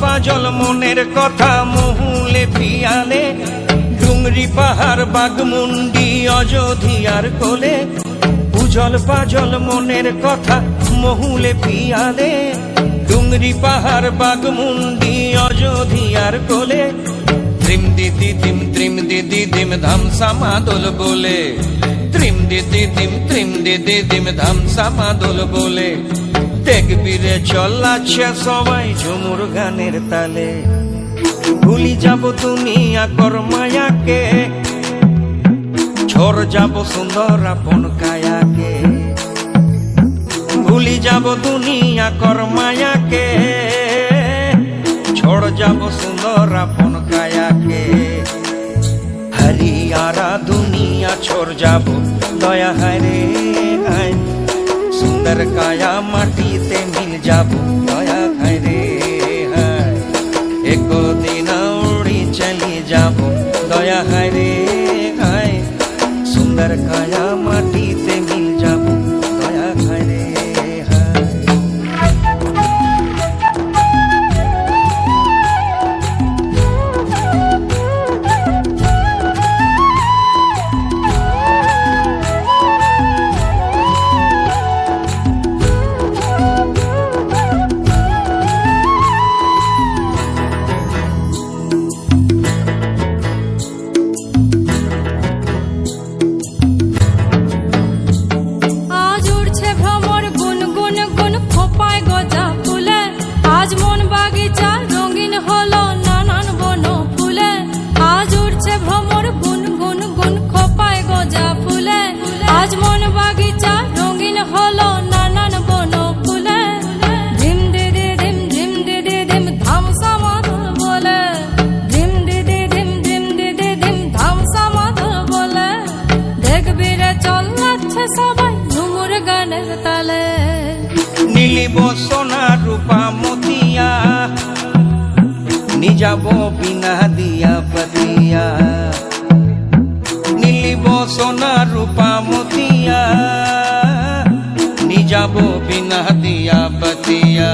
Puzzle মনের কথা মহুলে পিয়ালে, ডুংরি পাহাড় বাগমুন্ডি অযোধিয়ার কোলে। উজল পাজল মনের কথা মহুলে পিয়ালে, ডুংরি পাহাড় বাগমুন্ডি অযোধিয়ার কোলে। ত্রিম দিদি দিম ধামসা মাদল বলে, ত্রিম দিদি দিম ধামসা মাদল বলে। দেখবি রে চলাচ্ছে সবাই ঝুমুর গানের তালে। ভুলি যাব দুনিয়া কর মায়াকে, ঝড় যাব সুন্দর আপন কায়াকে। ভুলি যাব দুনিয়া কর মায়াকে, ঝড় যাব সুন্দর আপন কায়াকে। हरियारा दुनिया छोड़ जाबो दया हरे हाय, सुंदर काया माटी ते मिल जाबो दया हरे हाय। एको दिन उड़ी चली जाबो दया हरे हाय, सुंदर काया माटी ते मिल जाबो दया हरे। নীলিব সোনা রূপা মতিয়া, নিজাব বিনা দিয়া পতিয়া। নীলিব সোনা রূপা মতিয়া, নিজাব বিনা দিয়া পতিয়া।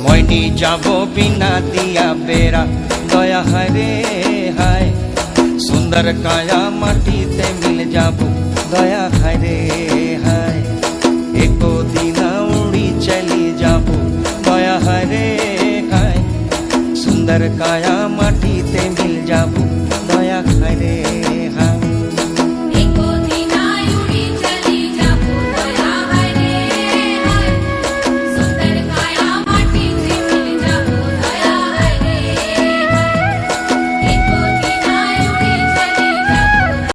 মইনি যাব বিনা দিয়া বেড়া দয়া হরে হায়, সুন্দর কায়া মাটিতে মিল যাব দয়া হরে হায়। एको दिन उड़ी चली जाबो दया हरे हाय, सुंदर काया माटी ते